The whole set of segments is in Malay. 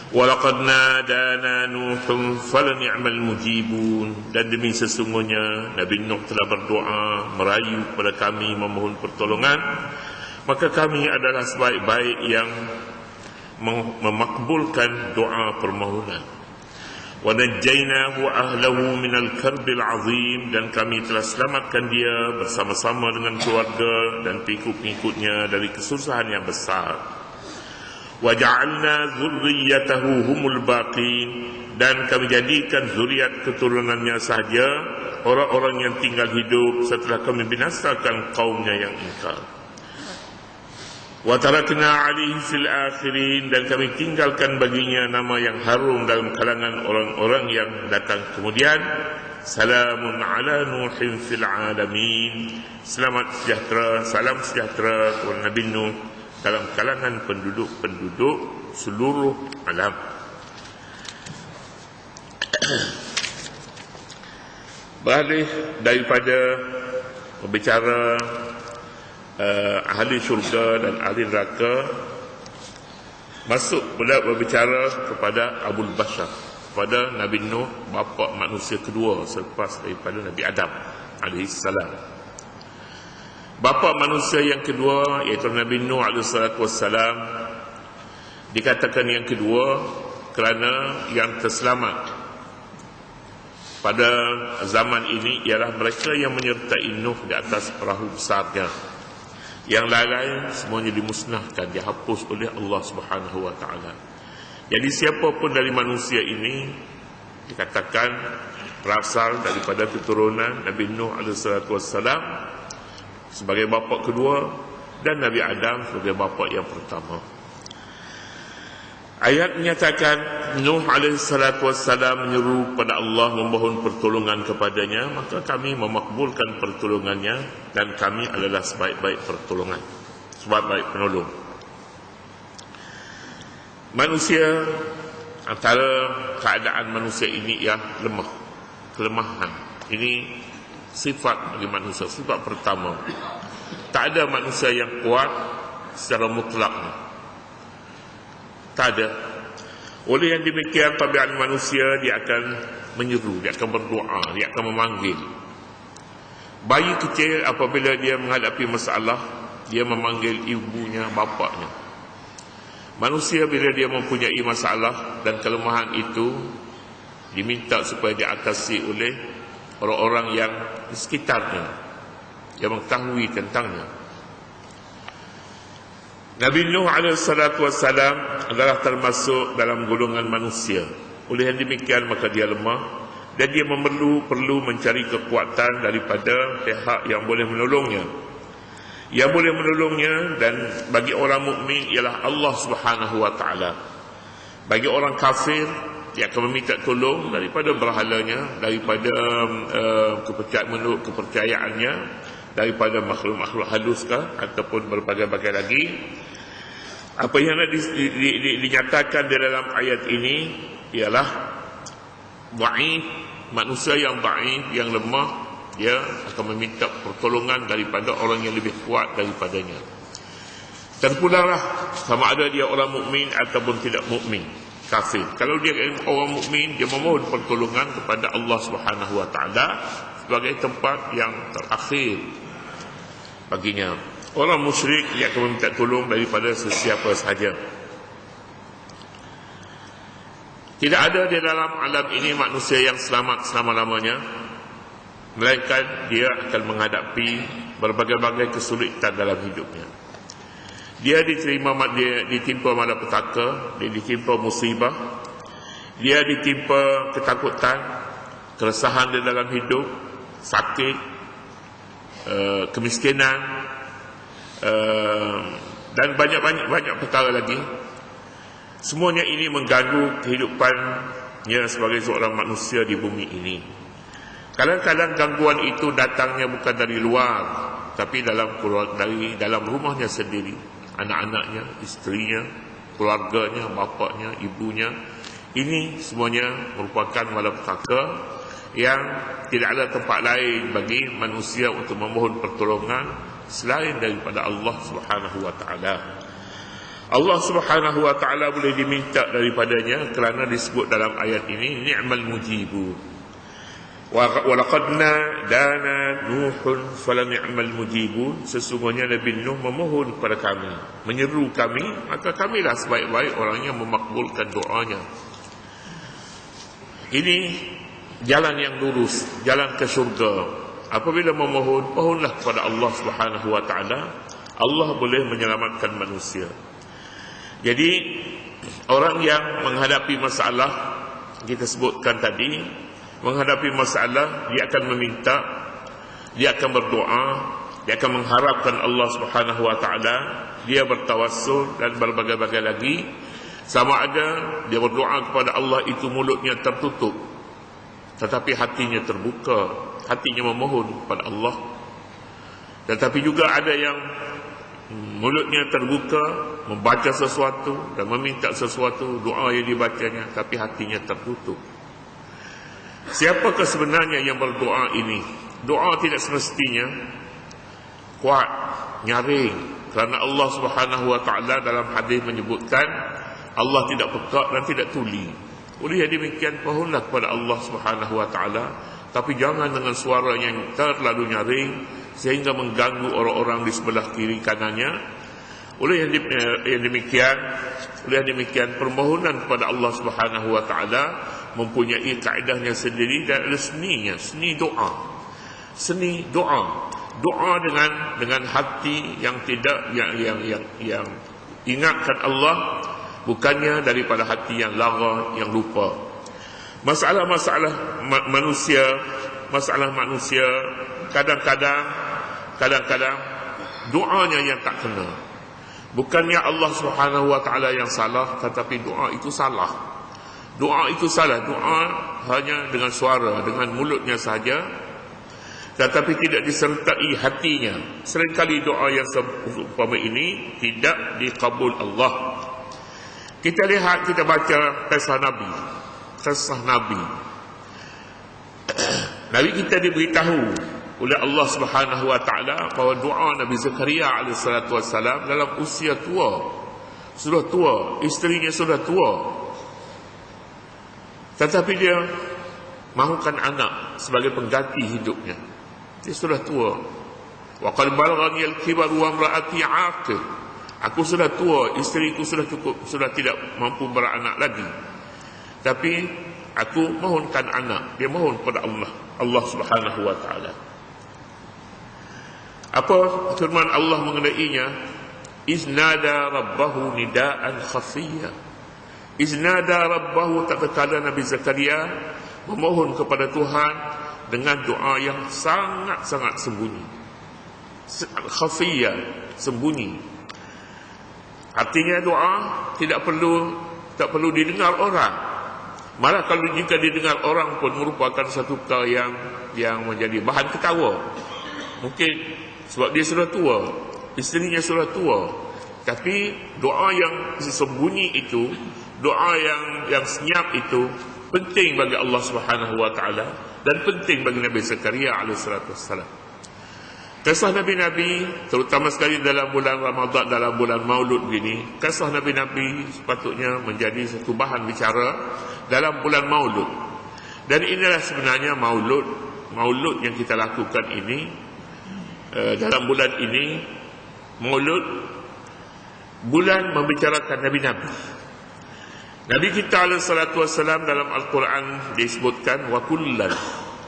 Walaqad nadana Nuhun falani'mal mujibun. Dan demi sesungguhnya Nabi Nuh telah berdoa, merayu kepada kami, memohon pertolongan, maka kami adalah sebaik-baik yang memakbulkan doa permohonan. Wa najjaynahu ahlahu minal karbil azim. Dan kami telah selamatkan dia bersama-sama dengan keluarga dan pengikut-pengikutnya dari kesusahan yang besar. Wa ja'alna dzurriyyatahu humul baqin. Dan kami jadikan zuriat keturunannya sahaja orang-orang yang tinggal hidup setelah kami binasakan kaumnya yang ingkar. Wa tarakna 'alaihi fil akhirin. Dan kami tinggalkan baginya nama yang harum dalam kalangan orang-orang yang datang kemudian. Salamun ala Nuhin fil alamin. Selamat sejahtera, salam sejahtera kepada Nabi Nuh dalam kalangan penduduk-penduduk seluruh alam. Beralih daripada berbicara ahli syurga dan ahli neraka, masuk pula berbicara kepada Abul Bashar, kepada Nabi Nuh, bapa manusia kedua selepas daripada Nabi Adam AS. Bapa manusia yang kedua iaitu Nabi Nuh AS, dikatakan yang kedua kerana yang terselamat pada zaman ini ialah mereka yang menyertai Nuh di atas perahu besarnya. Yang lain semuanya dimusnahkan, dihapus oleh Allah Subhanahu wa taala. Jadi siapapun dari manusia ini dikatakan berasal daripada keturunan Nabi Nuh AS sebagai bapa kedua dan Nabi Adam sebagai bapa yang pertama. Ayat menyatakan Nuh AS menyeru pada Allah memohon pertolongan kepadanya, maka kami memakbulkan pertolongannya dan kami adalah sebaik-baik pertolongan, sebaik-baik penolong. Manusia, antara keadaan manusia ini ialah lemah, kelemahan. Ini sifat bagi manusia, sifat pertama. Tak ada manusia yang kuat secara mutlak, tak ada. Oleh yang demikian, tabiat manusia, dia akan menyeru, dia akan berdoa, dia akan memanggil. Bayi kecil apabila dia menghadapi masalah, dia memanggil ibunya, bapaknya. Manusia bila dia mempunyai masalah dan kelemahan itu, diminta supaya diatasi oleh orang-orang yang di sekitarnya, yang mengetahui tentangnya. Nabi Nuh AS adalah termasuk dalam golongan manusia. Oleh yang demikian maka dia lemah dan dia perlu mencari kekuatan daripada pihak yang boleh menolongnya. Yang boleh menolongnya dan bagi orang mukmin ialah Allah Subhanahu wa taala. Bagi orang kafir, dia akan meminta tolong daripada berhalanya, daripada kepercayaannya, daripada makhluk-makhluk haluskah ataupun berbagai-bagai lagi. Apa yang dinyatakan di dalam ayat ini ialah dhaif, manusia yang dhaif, yang lemah, dia akan meminta pertolongan daripada orang yang lebih kuat daripadanya. Dan pula lah sama ada dia orang mukmin ataupun tidak mukmin, kafir. Kalau dia orang mukmin, dia memohon pertolongan kepada Allah Subhanahu wa taala sebagai tempat yang terakhir baginya. Orang musyrik dia akan meminta tolong daripada sesiapa sahaja. Tidak ada di dalam alam ini manusia yang selamat selama-lamanya, melainkan dia akan menghadapi berbagai-bagai kesulitan dalam hidupnya. Dia ditimpa malapetaka, dia ditimpa musibah, dia ditimpa ketakutan, keresahan di dalam hidup, sakit, kemiskinan, dan banyak perkara lagi. Semuanya ini mengganggu kehidupannya sebagai seorang manusia di bumi ini. Kadang-kadang gangguan itu datangnya bukan dari luar, tapi dalam rumahnya sendiri, anak-anaknya, isterinya, keluarganya, bapaknya, ibunya. Ini semuanya merupakan malapetaka yang tidak ada tempat lain bagi manusia untuk memohon pertolongan selain daripada Allah Subhanahu wa taala. Allah Subhanahu wa taala boleh diminta daripadanya kerana disebut dalam ayat ini ni'mal mujibu. Wa laqad nadana Nuhun fala ni'mal mujibun. Sesungguhnya Nabi Nuh memohon kepada kami, menyeru kami, maka kamilah sebaik-baik orang yang memakbulkan doanya. Ini jalan yang lurus, jalan ke syurga. Apabila memohon, mohonlah kepada Allah Subhanahu wa taala. Allah boleh menyelamatkan manusia. Jadi orang yang menghadapi masalah, kita sebutkan tadi, menghadapi masalah, dia akan meminta, dia akan berdoa, dia akan mengharapkan Allah Subhanahu wa taala, dia bertawassul dan berbagai-bagai lagi. Sama ada dia berdoa kepada Allah itu mulutnya tertutup, tetapi hatinya terbuka, hatinya memohon kepada Allah. Tetapi juga ada yang mulutnya terbuka, membaca sesuatu dan meminta sesuatu, doa yang dibacanya, tapi hatinya tertutup. Siapakah sebenarnya yang berdoa ini? Doa tidak semestinya kuat, nyaring, kerana Allah Subhanahu wa taala dalam hadis menyebutkan Allah tidak pekak dan tidak tuli. Oleh demikian, mohonlah kepada Allah Subhanahu wa taala, tapi jangan dengan suara yang terlalu nyaring sehingga mengganggu orang-orang di sebelah kiri kanannya. Oleh yang demikian, permohonan kepada Allah Subhanahu wa taala mempunyai kaedahnya sendiri dan ada seninya, seni doa. Seni doa. Doa dengan hati yang tidak yang ingatkan Allah, bukannya daripada hati yang lara, yang lupa. Masalah-masalah manusia kadang-kadang doanya yang tak kena. Bukannya Allah Subhanahu wa taala yang salah, tetapi doa itu salah. Doa itu salah. Doa hanya dengan suara, dengan mulutnya sahaja, tetapi tidak disertai hatinya. Seringkali doa yang seumpama ini tidak dikabul Allah. Kita lihat, kita baca kisah Nabi. Kisah Nabi. Nabi kita diberitahu oleh Allah Subhanahu wa taala bahawa doa Nabi Zakaria alaihi salatu wassalam dalam usia tua, sudah tua, isterinya sudah tua, tetapi dia mahukan anak sebagai pengganti hidupnya. Dia sudah tua. Wa qad balaghani al-kibar wa imraati 'aqil. Aku sudah tua, isteriku sudah cukup, sudah tidak mampu beranak lagi, tapi aku mohonkan anak. Dia mohon kepada Allah Subhanahu wa taala. Apa firman Allah mengenainya? Iznada rabbahu nidaan khafiyya. Iznada rabbahu, tatkala Nabi Zakaria memohon kepada Tuhan dengan doa yang sangat-sangat sembunyi. Khafiyya, sembunyi. Artinya doa tak perlu didengar orang. Malah kalau jika didengar orang pun merupakan satu perkara yang menjadi bahan ketawa. Mungkin sebab dia sudah tua, isterinya sudah tua. Tapi doa yang sembunyi itu, doa yang senyap itu penting bagi Allah Subhanahu wa taala dan penting bagi Nabi Zakaria alaihi salatu wassalam. Kisah Nabi-Nabi, terutama sekali dalam bulan Ramadan, dalam bulan Maulud begini, kisah Nabi-Nabi sepatutnya menjadi satu bahan bicara dalam bulan Maulud. Dan inilah sebenarnya Maulud yang kita lakukan ini. Dalam bulan ini, Maulud, bulan membicarakan Nabi-Nabi. Nabi kita alaihi salatu wassalam dalam Al-Quran disebutkan wa kullan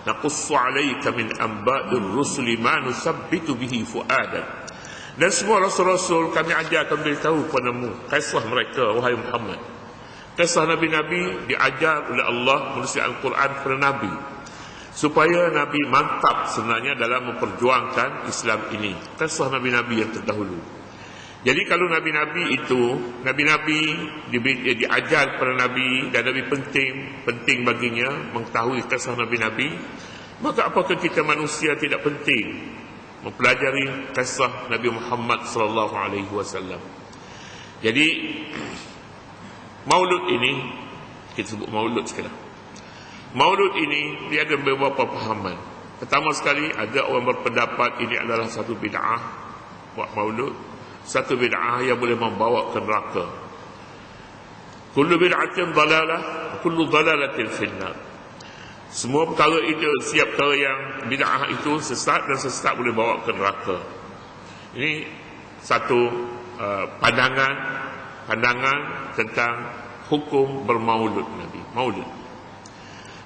naqussu 'alaika min anba'ir rusuli ma nusabbitu bihi fu'adak. Dan semua rasul-rasul kami ajarkan beritahu kepadamu kisah mereka, wahai Muhammad. Kisah Nabi-Nabi diajar oleh Allah melalui Al-Quran kepada Nabi, supaya Nabi mantap sebenarnya dalam memperjuangkan Islam ini. Kisah Nabi-Nabi yang terdahulu. Jadi kalau Nabi-Nabi itu, Nabi-Nabi diajar kepada Nabi, dan Nabi penting baginya mengetahui kisah Nabi-Nabi, maka apakah kita manusia tidak penting mempelajari kisah Nabi Muhammad sallallahu alaihi wasallam. Jadi Maulud ini, kita sebut Maulud sekarang. Maulud ini dia ada beberapa pahaman. Pertama sekali, ada orang berpendapat ini adalah satu bid'ah buat Maulud. satu bid'ah yang boleh membawa ke neraka. Kullu bid'atin dalalah, kullu dalalatin finnar. Semua perkara itu, setiap perkara yang bid'ah itu sesat, dan sesat boleh bawa ke neraka. Ini satu pandangan tentang hukum bermaulud Nabi, maulud.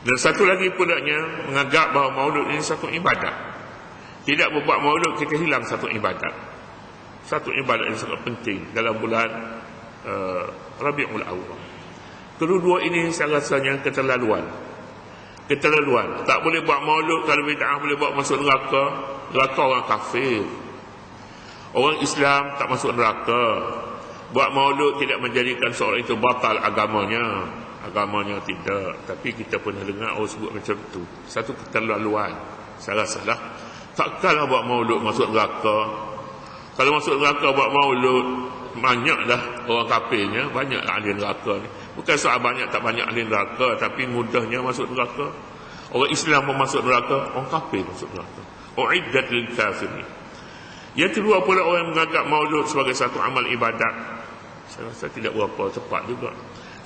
Dan satu lagi pulaknya menganggap bahawa maulud ini satu ibadat. Tidak membuat maulud, kita hilang satu ibadat. Satu ibadat yang sangat penting dalam bulan Rabiul Awwal. Kedua-dua ini saya rasanya keterlaluan. Tak boleh buat maulud. Kalau bid'ah boleh buat masuk neraka. Neraka orang kafir. Orang Islam tak masuk neraka. Buat maulud tidak menjadikan seorang itu batal agamanya. Agamanya tidak. Tapi kita pernah dengar orang sebut macam tu. Satu keterlaluan. Salah. Takkanlah buat maulud masuk neraka. Kalau masuk neraka buat maulud, banyaklah orang kafirnya, banyaklah ahli neraka ni. Bukan soal banyak tak banyak ahli neraka, tapi mudahnya masuk neraka. Orang Islam pun masuk neraka, orang kafir masuk neraka. Uiddat lil kafirin. Yang kedua pula, orang yang menganggap maulud sebagai satu amal ibadat. Saya rasa tidak berapa tepat juga.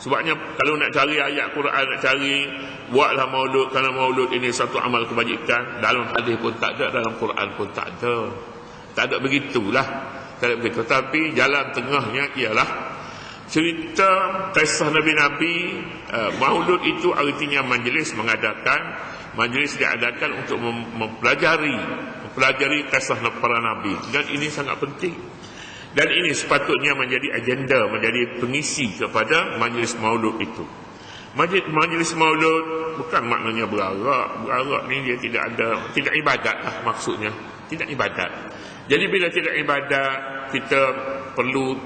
Sebabnya kalau nak cari ayat Quran, nak cari buatlah maulud kerana maulud ini satu amal kebajikan, dalam hadis pun tak ada, dalam Quran pun tak ada. Tak ada begitulah. Tak ada begitu. Tapi jalan tengahnya ialah cerita kisah Nabi-Nabi. Maulud itu artinya majlis mengadakan, majlis diadakan untuk mempelajari kisah para Nabi. Dan ini sangat penting. Dan ini sepatutnya menjadi agenda, menjadi pengisi kepada majlis maulud itu. Majlis maulud bukan maknanya berarak. Berarak ni dia tidak ibadat lah maksudnya. Tidak ibadat. Jadi bila tidak ibadat, kita perlu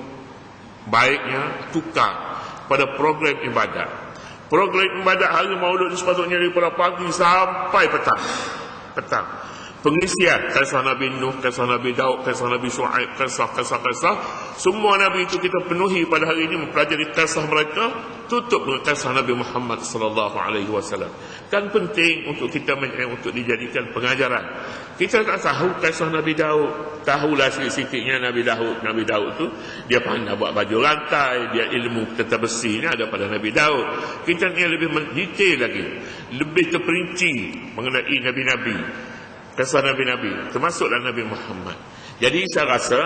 baiknya tukar pada program ibadat. Program ibadat hari maulud sepatutnya daripada pagi sampai petang. Pengisian kisah Nabi Nuh, kisah Nabi Daud, kisah Nabi Shu'aib, kisah. Semua Nabi itu kita penuhi pada hari ini, mempelajari kisah mereka. Tutup dengan kisah Nabi Muhammad sallallahu alaihi wasallam. Kan penting untuk kita untuk dijadikan pengajaran. Kita tak tahu kisah Nabi Daud. Tahulah sikit-sikitnya Nabi Daud. Nabi Daud tu dia pandai buat baju rantai, dia ilmu tentang besi ni ada pada Nabi Daud. Kita ni lebih detail lagi, lebih terperinci mengenai Nabi-Nabi. Kisah Nabi-Nabi, termasuklah Nabi Muhammad. Jadi saya rasa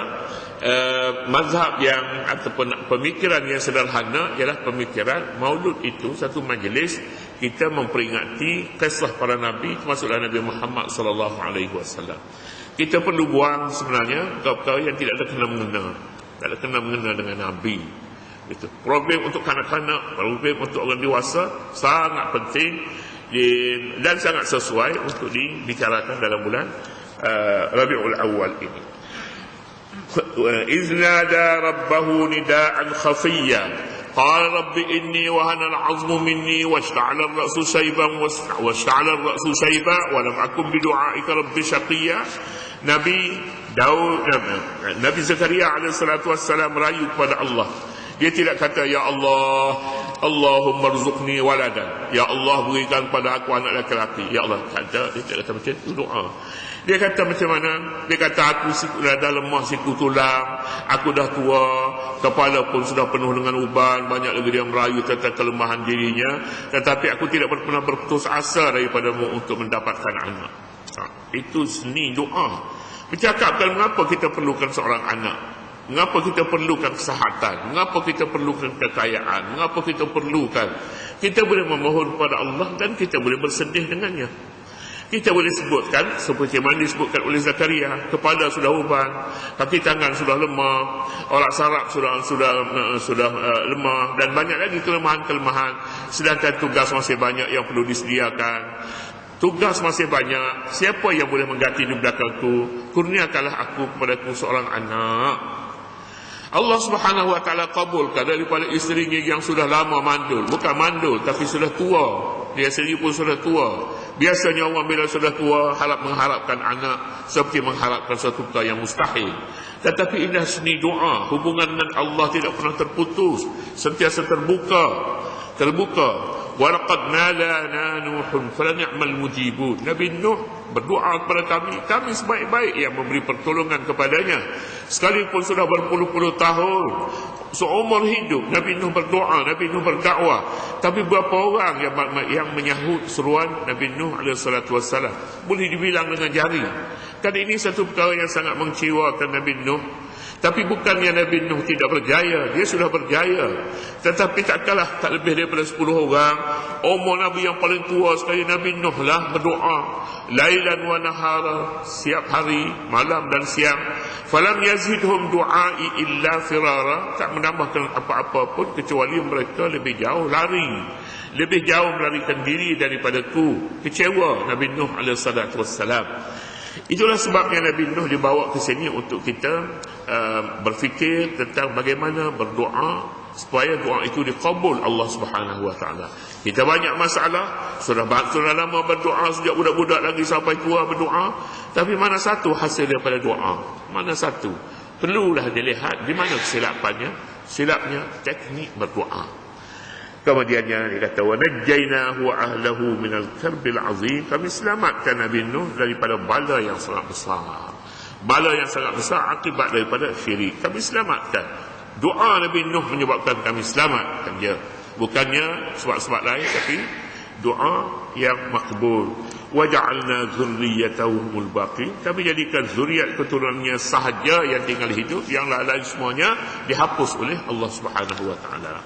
mazhab yang ataupun pemikiran yang sederhana ialah pemikiran maulud itu satu majlis kita memperingati kisah para Nabi, termasuklah Nabi Muhammad sallallahu alaihi wasallam. Kita perlu buang sebenarnya perkara yang tidak ada kena-mengena, tak ada kena-mengena dengan Nabi. Itu problem untuk kanak-kanak, problem untuk orang dewasa sangat penting. Dan sangat sesuai untuk dibicarakan dalam bulan Rabiul Awwal ini. Iznada rabbahu nida'an khafiyya qala rabbi inni wahana al'azmu minni washta'ala ar-ra'su shayban wa lam akun bidu'aika rabbi shaqiyya. Nabi Zakaria alaihi salatu wassalam merayu kepada Allah. Dia tidak kata ya Allah, Allahumma rzuqni waladan, ya Allah berikan pada aku anak lelaki. Ya Allah, dia tidak kata macam itu doa. Dia kata macam mana? Dia kata aku dah lemah siku tulang, aku dah tua, kepala pun sudah penuh dengan uban, banyak lagi dia merayu tentang kelemahan dirinya, tetapi aku tidak pernah berputus asa daripadamu untuk mendapatkan anak. Itu seni doa. Bercakapkan mengapa kita perlukan seorang anak, mengapa kita perlukan kesihatan, mengapa kita perlukan kekayaan, mengapa kita perlukan. Kita boleh memohon kepada Allah dan kita boleh bersedih dengannya. Kita boleh sebutkan seperti mana disebutkan oleh Zakaria, kepala sudah uban, kaki tangan sudah lemah, orak saraf sudah lemah, dan banyak lagi kelemahan-kelemahan. Sedangkan tugas masih banyak yang perlu disediakan. Tugas masih banyak. Siapa yang boleh mengganti di belakangku? Kurniakanlah aku kepadaku seorang anak. Allah Subhanahu wa taala kabulkan daripada isterinya yang sudah lama mandul. Bukan mandul tapi sudah tua. Dia sendiri pun sudah tua. Biasanya orang bila sudah tua mengharapkan anak seperti mengharapkan satu perkara yang mustahil. Tetapi indah seni doa, hubungan dengan Allah tidak pernah terputus, sentiasa terbuka. wa laqad nadana nuhun falani'mal mujibun. Nabi Nuh berdoa kepada kami sebaik-baik yang memberi pertolongan kepadanya, sekalipun sudah berpuluh-puluh tahun, seumur hidup Nabi Nuh berdoa, Nabi Nuh berdakwah. Tapi berapa orang yang menyahut seruan Nabi Nuh alaihissalam? Boleh dibilang dengan jari. Kan ini satu perkara yang sangat mengecewakan Nabi Nuh. Tapi bukannya Nabi Nuh tidak berjaya, dia sudah berjaya. Tetapi tak kalah, tak lebih daripada 10 orang. Umur Nabi yang paling tua sekali Nabi Nuh lah berdoa lailan wa nahara, siap hari, malam dan siang. Falam yazidhum du'ai illa firara, tak menambahkan apa-apa pun kecuali mereka lebih jauh lari, lebih jauh melarikan diri daripadaku. Kecewa Nabi Nuh alaihissalatu wassalam. Itulah sebabnya Nabi Nuh dibawa ke sini untuk kita berfikir tentang bagaimana berdoa supaya doa itu dikabul Allah Subhanahu wa taala. Kita banyak masalah, sudah lama berdoa, sejak budak-budak lagi sampai tua berdoa, tapi mana satu hasil daripada doa? Mana satu? Perlulah dilihat di mana kesilapannya. Silapnya teknik berdoa. Kemudiannya dia kata, wa najjaynahu wa ahlahu minal karbil azim, kami selamatkan Nabi Nuh daripada bala yang sangat besar. Bala yang sangat besar akibat daripada syirik. Kami selamatkan. Doa Nabi Nuh menyebabkan kami selamatkan dia. Bukannya sebab-sebab lain, tapi doa yang makbul. Wa ja'alna dzurriyyatahumul baqin, kami jadikan zuriat keturunannya sahaja yang tinggal hidup, yang lain-lain semuanya dihapus oleh Allah Subhanahu wa taala.